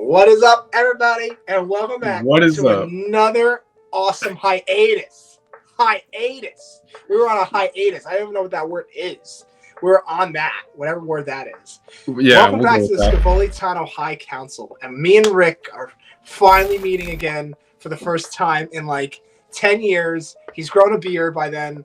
What is up, everybody, and welcome back to another awesome hiatus. We were on a hiatus. I don't even know what that word is. We're on that, whatever word that is. Yeah, welcome back to the Scevoli TANO High Council, and me and Rick are finally meeting again for the first time in like 10 years. He's grown a beard by then.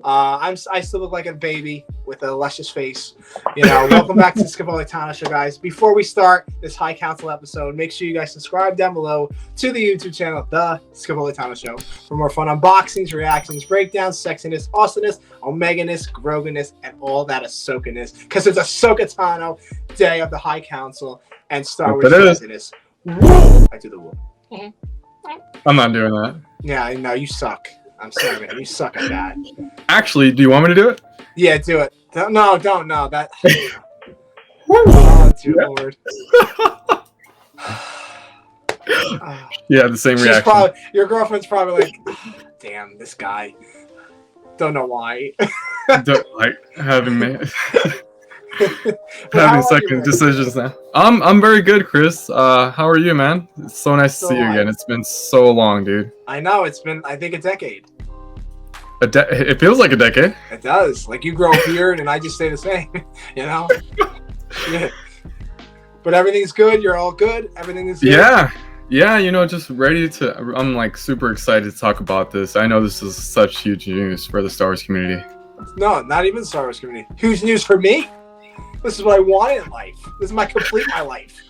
I still look like a baby with a luscious face. Welcome back to the Scevoli TANO Show, guys. Before we start this High Council episode, make sure you guys subscribe down below to the YouTube channel, The Scevoli TANO Show, for more fun unboxings, reactions, breakdowns, sexiness, awesomeness, omega-ness, groganess, and all that Ahsoka-ness. Because it's Ahsoka Tano Day of the High Council and Star Wars Residence. Woo! I do the woo. I'm not doing that. Yeah, no, you suck. I'm sorry, man. You suck at that. Actually, do you want me to do it? Yeah, do it. No, don't. No, that. Oh, dear Lord. Yeah, the same reaction. Your girlfriend's probably like, damn, this guy. Don't know why. Having second decisions now. I'm very good, Chris. How are you, man? It's so nice to see you again. It's been so long, dude. I know, it's been, I think, a decade. It feels like a decade. It does. Like, you grow a beard and I just stay the same. Yeah. But everything's good. You're all good. Everything is good. Yeah, just ready to. I'm like super excited to talk about this. I know this is such huge news for the Star Wars community. No, not even the Star Wars community. Huge news for me. This is what I wanted in life. This is my life.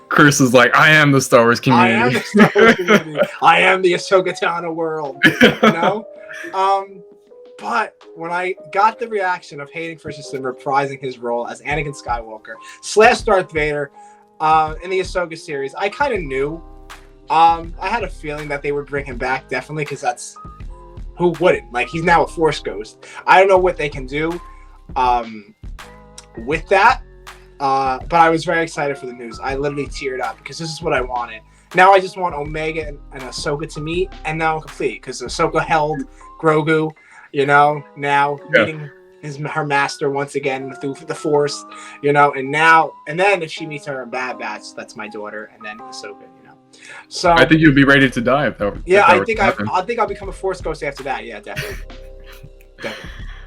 Chris is like, I am the Star Wars community. I am the Star Wars community. I am the Ahsoka Tano world. But when I got the reaction of Hayden Christensen reprising his role as Anakin Skywalker / Darth Vader in the Ahsoka series, I kind of knew. I had a feeling that they would bring him back, definitely, because that's who wouldn't. Like, he's now a Force ghost. I don't know what they can do with that, but I was very excited for the news. I literally teared up because this is what I wanted. Now I just want Omega and Ahsoka to meet, and now I'm complete because Ahsoka held Grogu. Now meeting her master once again through the Force, and then if she meets her in Bad Batch, that's my daughter, and then Ahsoka, So I think you'd be ready to die. I think I'll become a Force ghost after that. Yeah, definitely.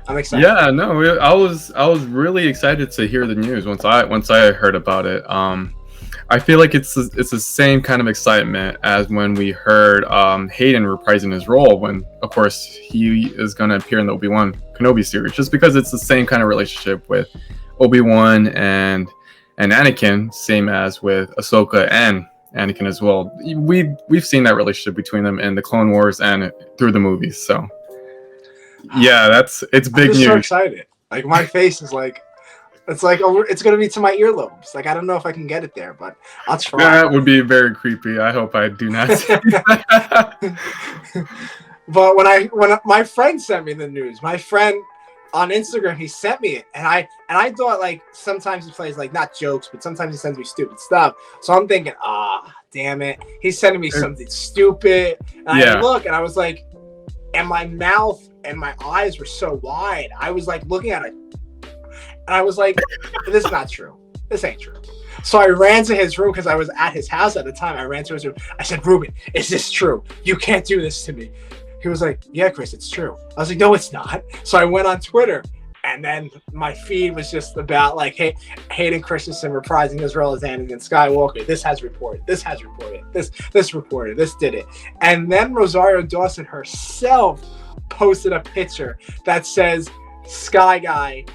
I'm excited. Yeah, no, I was really excited to hear the news once I heard about it. I feel like it's the same kind of excitement as when we heard Hayden reprising his role when, of course, he is going to appear in the Obi-Wan Kenobi series, just because it's the same kind of relationship with Obi-Wan and Anakin, same as with Ahsoka and Anakin as well. We've seen that relationship between them in the Clone Wars and through the movies. So yeah, it's big news. I'm so excited. Like, my face is like. It's like, it's going to be to my earlobes. Like, I don't know if I can get it there, but I'll try. That would be very creepy. I hope I do not see that. But when my friend sent me the news, my friend on Instagram, he sent me it. And I thought, like, sometimes he plays, like, not jokes, but sometimes he sends me stupid stuff. So I'm thinking, damn it. He's sending me something stupid. And I look, and I was like, and my mouth and my eyes were so wide. I was, like, looking at it. And I was like, this is not true. This ain't true. So I ran to his room because I was at his house at the time. I ran to his room. I said, Ruben, is this true? You can't do this to me. He was like, yeah, Chris, it's true. I was like, no, it's not. So I went on Twitter, and then my feed was just about, like, hey, Hayden Christensen reprising his role as Anakin Skywalker. This has reported. This has reported. This reported. This did it. And then Rosario Dawson herself posted a picture that says, Sky Guy,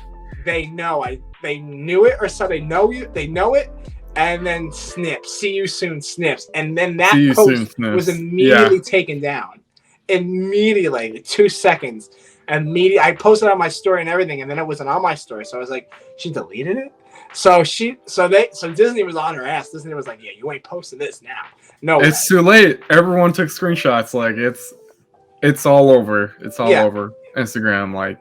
they knew it, or so they know it, and then snips. See you soon, snips. And then that post was immediately taken down. Immediately, like 2 seconds. I posted on my story and everything, and then it wasn't on my story. So I was like, she deleted it? So Disney was on her ass. Disney was like, yeah, you ain't posting this now. No, it's too late. Everyone took screenshots. Like, it's all over. It's all over Instagram. Like,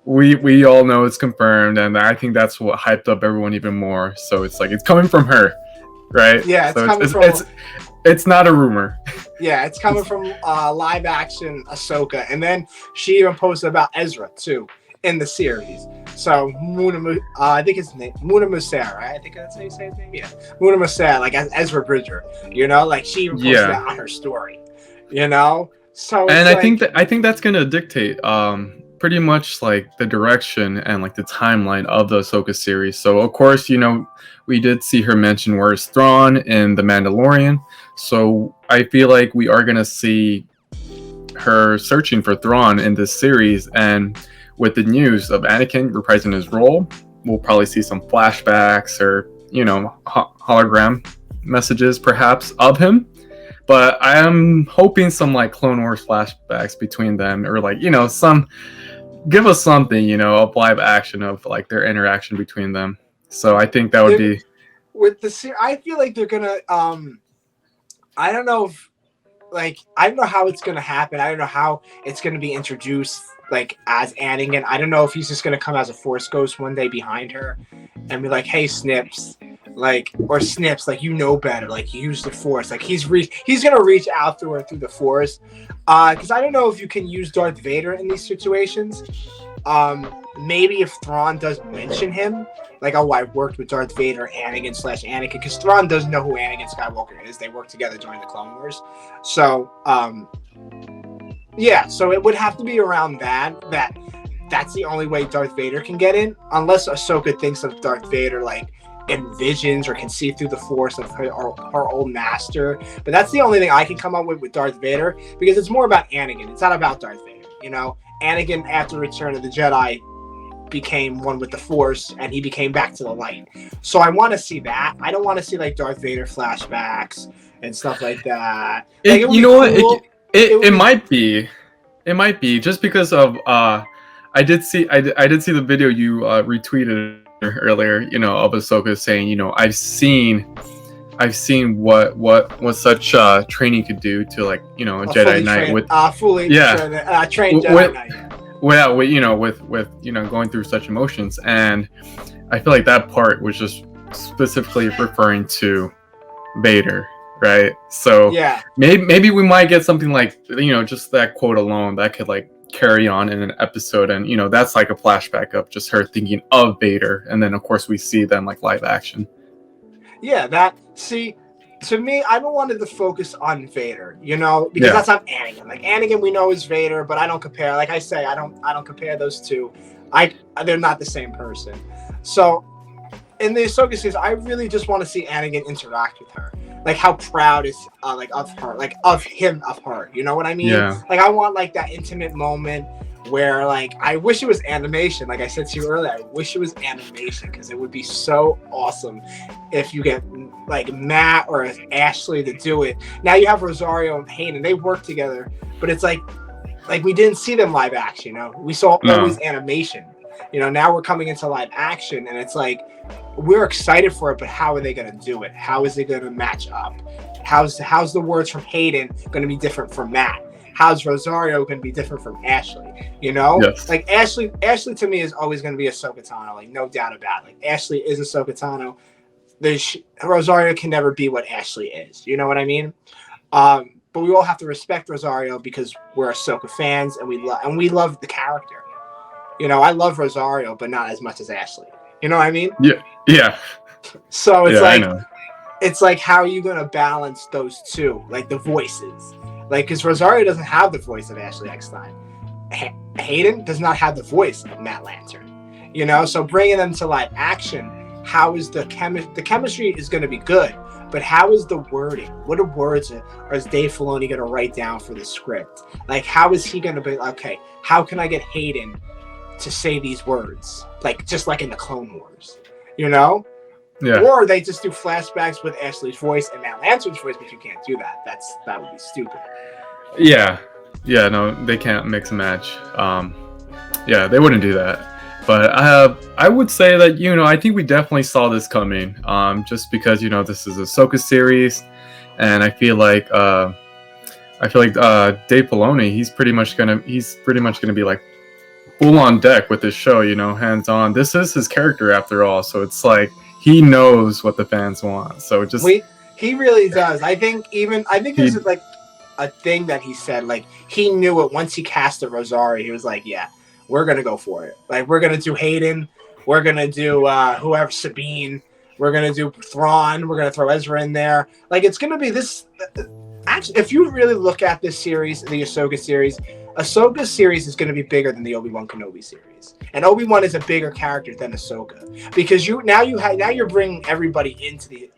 we all know it's confirmed, and I think that's what hyped up everyone even more. So it's like, it's coming from her, right? Yeah, it's not a rumor. Yeah, it's coming from live action Ahsoka. And then she even posted about Ezra too. in the series. So I think his name Muna Musa, right? I think that's how you say his name. Yeah, Muna Musa, like as Ezra Bridger. You know, like she even posted that on her story. You know, so and I think that's gonna dictate pretty much like the direction and like the timeline of the Ahsoka series. So of course, you know, we did see her mention where's Thrawn in The Mandalorian. So I feel like we are gonna see her searching for Thrawn in this series, and with the news of Anakin reprising his role, we'll probably see some flashbacks or, you know, hologram messages perhaps of him. But I am hoping some like Clone Wars flashbacks between them, or like, you know, give us something, you know, of live action of like their interaction between them. So I think that would be with the I feel like they're gonna I don't know if like I don't know how it's gonna happen. I don't know how it's gonna be introduced like as Anakin. I don't know if he's just gonna come as a Force ghost one day behind her and be like, "Hey, Snips," like, or Snips, like, you know better, like, use the Force. Like he's gonna reach out through her through the Force. Because I don't know if you can use Darth Vader in these situations. Maybe if Thrawn does mention him, like, oh, I worked with Darth Vader, Anakin/Anakin, because Thrawn doesn't know who Anakin Skywalker is. They worked together during the Clone Wars. So, yeah, so it would have to be around that's the only way Darth Vader can get in, unless Ahsoka thinks of Darth Vader, like, in visions or can see through the Force of her old master. But that's the only thing I can come up with Darth Vader, because it's more about Anakin. It's not about Darth Vader, you know? Anakin, after Return of the Jedi, became one with the Force, and he became back to the light. So I want to see that. I don't want to see, like, Darth Vader flashbacks and stuff like that. Like, you know cool. What? It might be. It might be just because of I did see the video you retweeted earlier, you know, of Ahsoka saying, you know, I've seen what such training could do to, like, you know, a Jedi Knight with trained Jedi Knight. Well, you know, with you know, going through such emotions, and I feel like that part was just specifically referring to Vader, right? So yeah, maybe we might get something like, you know, just that quote alone that could like carry on in an episode, and, you know, that's like a flashback of just her thinking of Vader, and then of course we see them like live action. Yeah, to me, I don't want to focus on Vader, you know, because that's not Anakin. Like, Anakin, we know is Vader, but I don't compare. Like I say, I don't compare those two. They're not the same person. So in the Ahsoka series, I really just want to see Anakin interact with her. Like, how proud is like of her, like of him, of her. You know what I mean? Yeah. Like, I want like that intimate moment where, like, I wish it was animation. Like I said to you earlier, I wish it was animation, because it would be so awesome if you get like Matt or Ashley to do it. Now you have Rosario and Hayden, they work together, but it's like we didn't see them live action. You know, we saw always animation. You know, now we're coming into live action, and it's like we're excited for it, but how are they going to do it? How is it going to match up? How's the words from Hayden going to be different from Matt? How's Rosario going to be different from Ashley? You know, like Ashley to me is always going to be Ahsoka Tano, like, no doubt about it. Like, Ashley is Ahsoka Tano. Rosario can never be what Ashley is. You know what I mean? But we all have to respect Rosario because we're Ahsoka fans, and we love the character. You know, I love Rosario, but not as much as Ashley. You know what I mean? Yeah. So it's like, how are you going to balance those two, like the voices? Like, because Rosario doesn't have the voice of Ashley Eckstein. Hayden does not have the voice of Matt Lantern. You know, so bringing them to live action, how is the chemistry is going to be good, but how is the wording? What words is Dave Filoni going to write down for the script? Like, how is he going to be, okay, how can I get Hayden to say these words? Like, just like in the Clone Wars, you know? Yeah. Or they just do flashbacks with Ashley's voice and Matt Lantern's voice, but you can't do that. That would be stupid. Yeah, no, they can't mix and match. Yeah, they wouldn't do that. But I would say that, you know, I think we definitely saw this coming. Just because, you know, this is a Ahsoka series, and I feel like Dave Filoni, he's pretty much gonna be like full on deck with this show. You know, hands on. This is his character after all, so it's like he knows what the fans want. So he really does. I think there's like a thing that he said, like, he knew it once he cast a Rosario. He was like, yeah, we're gonna go for it. Like we're gonna do Hayden, we're gonna do whoever, Sabine, we're gonna do Thrawn, we're gonna throw Ezra in there. Like it's gonna be this. Actually, if you really look at this series, the Ahsoka's series is going to be bigger than the Obi-Wan Kenobi series, and Obi-Wan is a bigger character than Ahsoka because now you're bringing everybody into the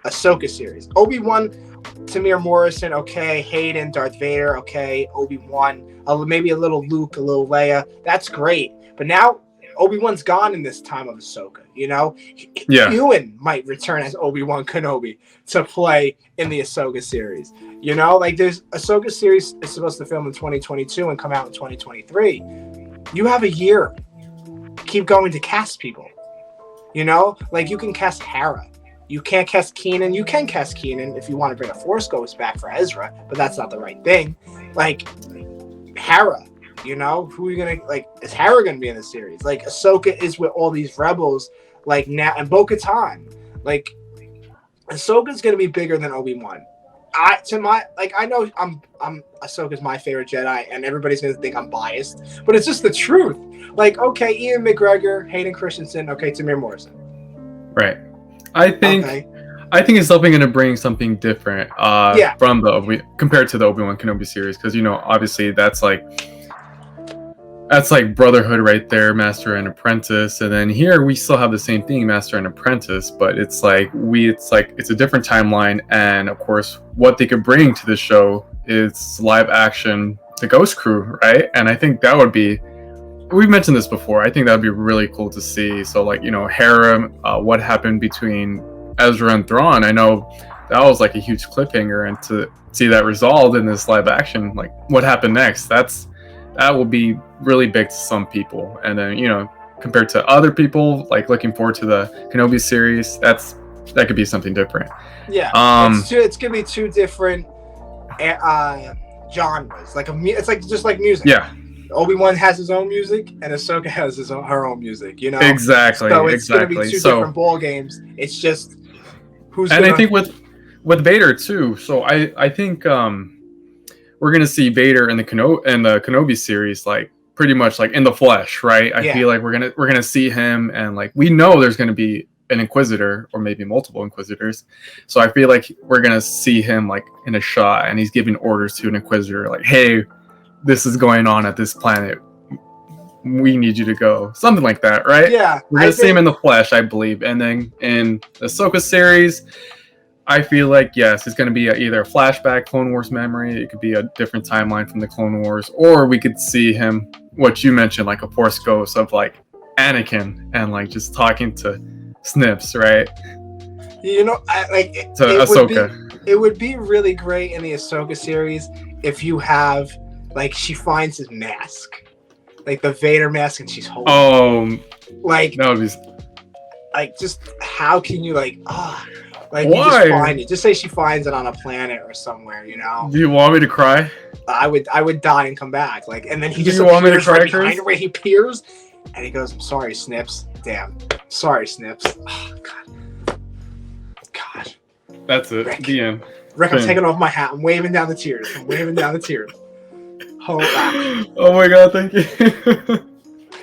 Ahsoka series. Obi-Wan, Tamir Morrison, okay, Hayden, Darth Vader, okay, Obi-Wan, maybe a little Luke, a little Leia, that's great. But now Obi-Wan's gone in this time of Ahsoka, you know? Yeah. Ewan might return as Obi-Wan Kenobi to play in the Ahsoka series. You know, like there's Ahsoka series is supposed to film in 2022 and come out in 2023. You have a year. Keep going to cast people. You know, like you can cast Hera. You can't cast Keenan. You can cast Keenan if you want to bring a Force Ghost back for Ezra, but that's not the right thing. Like Hera. You know, who are you gonna like? Is Hera gonna be in the series? Like Ahsoka is with all these rebels, like now, and Bo-Katan. Like Ahsoka's gonna be bigger than Obi-Wan. I know I'm Ahsoka's my favorite Jedi, and everybody's gonna think I'm biased, but it's just the truth. Like, okay, Ian McGregor, Hayden Christensen, okay, Tamir Morrison. Right. I think it's definitely going to bring something different from compared to the Obi-Wan Kenobi series, because obviously that's like brotherhood right there, master and apprentice, and then here we still have the same thing, master and apprentice, but it's a different timeline, and of course what they could bring to the show is live action, the Ghost Crew, right? And I think that would be, we've mentioned this before, I think that would be really cool to see. So Hera, what happened between Ezra and Thrawn, I know that was like a huge cliffhanger, and to see that resolved in this live action, like what happened next, that will be really big to some people. And then compared to other people, like looking forward to the Kenobi series, that could be something different. Yeah, it's gonna be two different genres. It's just like music. Yeah, Obi-Wan has his own music, and Ahsoka has her own music. Exactly. So it's gonna be two different ball games. It's just who's. And I think with Vader too. So I think we're gonna see Vader in the Kenobi series, like pretty much like in the flesh, right? I feel like we're gonna see him, and like we know there's gonna be an Inquisitor or maybe multiple Inquisitors. So I feel like we're gonna see him like in a shot, and he's giving orders to an Inquisitor, like, "Hey, this is going on at this planet. We need you to go." Something like that, right? Yeah, we're gonna see him in the flesh, I believe. And then in the Ahsoka series, I feel like, yes, it's going to be either a flashback, Clone Wars memory. It could be a different timeline from the Clone Wars, or we could see him, what you mentioned, like a Force Ghost of like Anakin, and like just talking to Snips, right? Ahsoka. It would be really great in the Ahsoka series if you have she finds his mask, like the Vader mask, and she's holding. That would be just how can you why? You just find it. Just say she finds it on a planet or somewhere, Do you want me to cry? I would die and come back. And then he just want me to cry, right behind her, where he peers, and he goes, "I'm sorry, Snips. Damn, sorry, Snips." Oh God. That's it. Rick. The end. Rick, I'm taking off my hat. I'm waving down the tears. Oh my God! Thank you.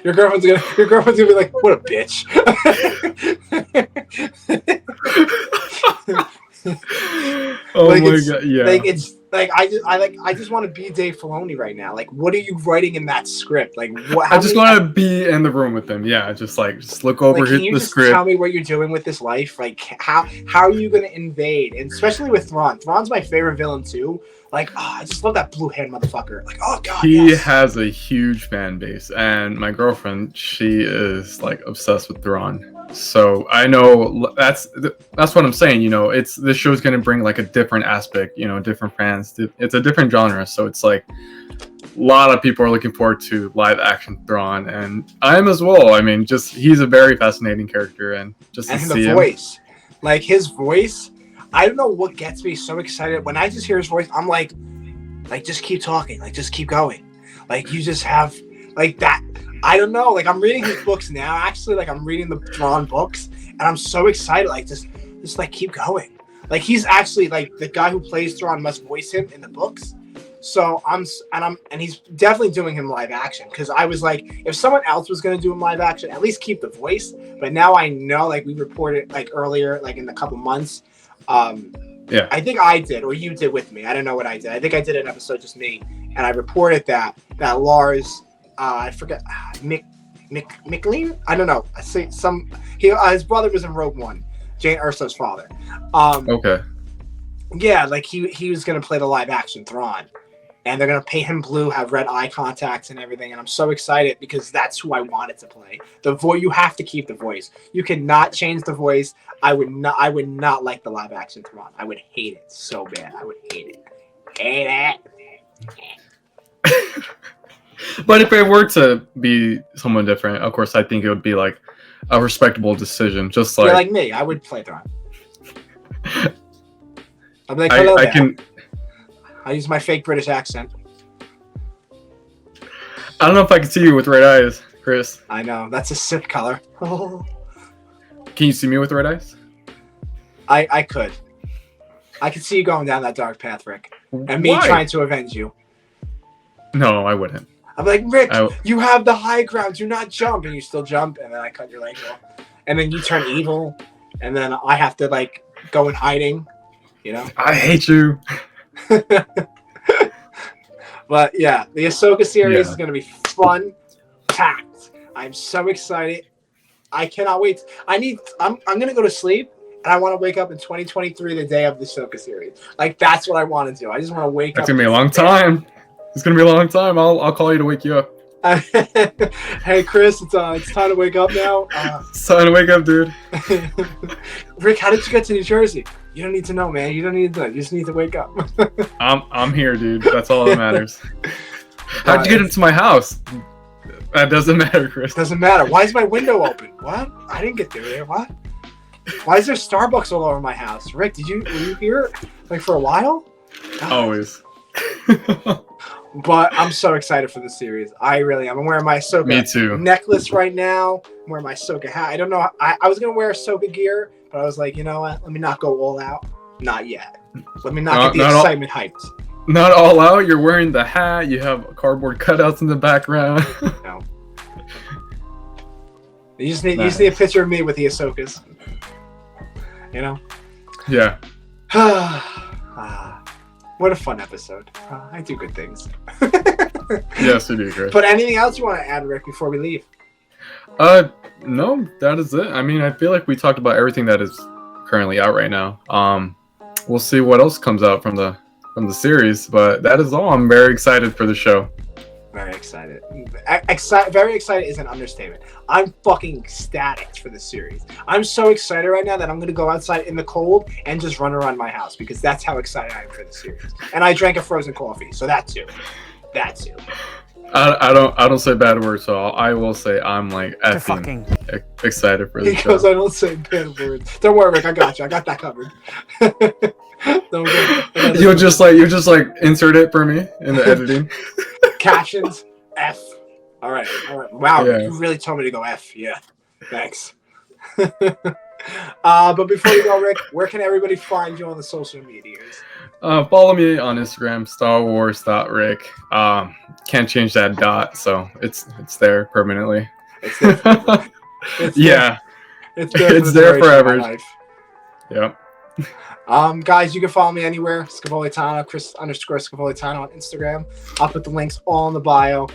Your girlfriend's gonna be like, "What a bitch." My God! Yeah. I just want to be Dave Filoni right now. What are you writing in that script? I just want to be in the room with him. Yeah, just look over the script. Tell me what you're doing with this life. How are you gonna invade? And especially with Thrawn. Thrawn's my favorite villain too. I just love that blue-haired motherfucker. Oh God. He has a huge fan base, and my girlfriend, she is obsessed with Thrawn. So I know that's what I'm saying. This show's gonna bring a different aspect. Different fans. It's a different genre. So it's a lot of people are looking forward to live action Thrawn, and I am as well. I mean, he's a very fascinating character, and just to see the voice, his voice. I don't know what gets me so excited when I just hear his voice. I'm like, just keep talking, just keep going, you just have that. I don't know, I'm reading his books now. Actually, I'm reading the Thrawn books, and I'm so excited. Just keep going. He's actually the guy who plays Thrawn must voice him in the books. So and he's definitely doing him live action, because I was like, if someone else was going to do him live action, at least keep the voice. But now I know, like we reported like earlier, like in a couple months. Yeah. I think I did, or you did with me. I don't know what I did. I think I did an episode just me, and I reported that Lars, I forget, McLean. I don't know. I say his brother was in Rogue One, Jane Erso's father. Okay. Yeah, like he was gonna play the live action Thrawn, and they're gonna paint him blue, have red eye contacts and everything. And I'm so excited because that's who I wanted to play. The voice, you have to keep the voice. You cannot change the voice. I would not like the live action Thrawn. I would hate it so bad. I would hate it. Hate it. But if it were to be someone different, of course, I think it would be like a respectable decision. Just like, you're like me, I would play Thrawn. I'm like, hello there. I use my fake British accent. I don't know if I can see you with red eyes, Chris. I know, that's a Sith color. Can you see me with red eyes? I could. I could see you going down that dark path, Rick. And me Why? trying to avenge you. No, I wouldn't. I'm like, Rick, you have the high ground. Do not jump. And you still jump. And then I cut your leg off. And then you turn evil. And then I have to, like, go in hiding. You know? I hate you. But, yeah, the Ahsoka series is going to be fun, packed. I'm so excited. I cannot wait. I'm going to go to sleep. And I want to wake up in 2023, the day of the Ahsoka series. Like, that's what I want to do. I just want to wake up. It's going to be a long time. It's going to be a long time. I'll call you to wake you up. Hey, Chris, it's time to wake up now. It's time to wake up, dude. Rick, how did you get to New Jersey? You don't need to know, man. You don't need to know. You just need to wake up. I'm here, dude. That's all that matters. How'd you get into my house? That doesn't matter, Chris. Doesn't matter. Why is my window open? What? I didn't get through there. What? Why is there Starbucks all over my house? Rick, were you here like for a while? God. Always. But I'm so excited for the series. I really am. I'm wearing my Ahsoka necklace right now. I'm wearing my Ahsoka hat. I don't know. I was going to wear Ahsoka gear, but I was like, you know what? Let me not go all out. Not yet. Let me not get the excitement hyped. Not all out. You're wearing the hat. You have cardboard cutouts in the background. No. You just need a picture of me with the Ahsokas. You know? Yeah. What a fun episode. I do good things. Yes, you do, Chris. But anything else you want to add, Rick, before we leave? No, that is it. I mean, I feel like we talked about everything that is currently out right now. We'll see what else comes out from the series, but that is all. I'm very excited for the show. Very excited. Very excited is an understatement. I'm fucking ecstatic for this series. I'm so excited right now that I'm going to go outside in the cold and just run around my house because that's how excited I am for the series. And I drank a frozen coffee, so that too. I don't say bad words, so I will say I'm like effing excited for the show. Because I don't say bad words. Don't worry, Rick. I got you. I got that covered. You'll just like insert it for me in the editing. Captions F. All right. Wow, yeah. You really told me to go F. Yeah. Thanks. But before you go, Rick, where can everybody find you on the social medias? Follow me on Instagram, StarWars.Rick. Can't change that dot, so it's there permanently. It's there forever. It's there forever. Yep. Guys, you can follow me anywhere. Scevoli TANO, Chris_Scevoli TANO on Instagram. I'll put the links all in the bio.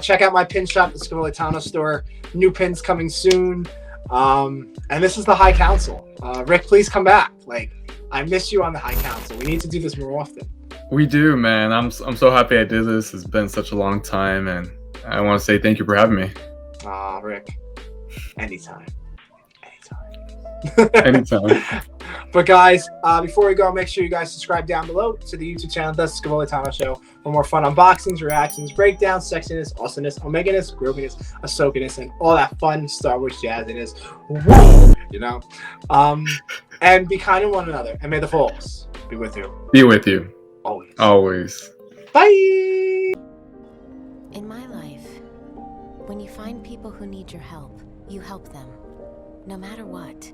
Check out my pin shop, the Scevoli TANO store. New pins coming soon. And this is the High Council. Rick, please come back. Like, I miss you on the High Council. We need to do this more often. We do, man. I'm so happy I did this. It's been such a long time, and I want to say thank you for having me. Rick, anytime. But guys, before we go, make sure you guys subscribe down below to the YouTube channel, The Scevoli TANO Show, for more fun unboxings, reactions, breakdowns, sexiness, awesomeness, omeganess, groviness, Ahsokaness, and all that fun Star Wars jazziness. Woo! You know? And be kind to one another, and may the Force be with you. Be with you. Always. Bye! In my life, when you find people who need your help, you help them, no matter what.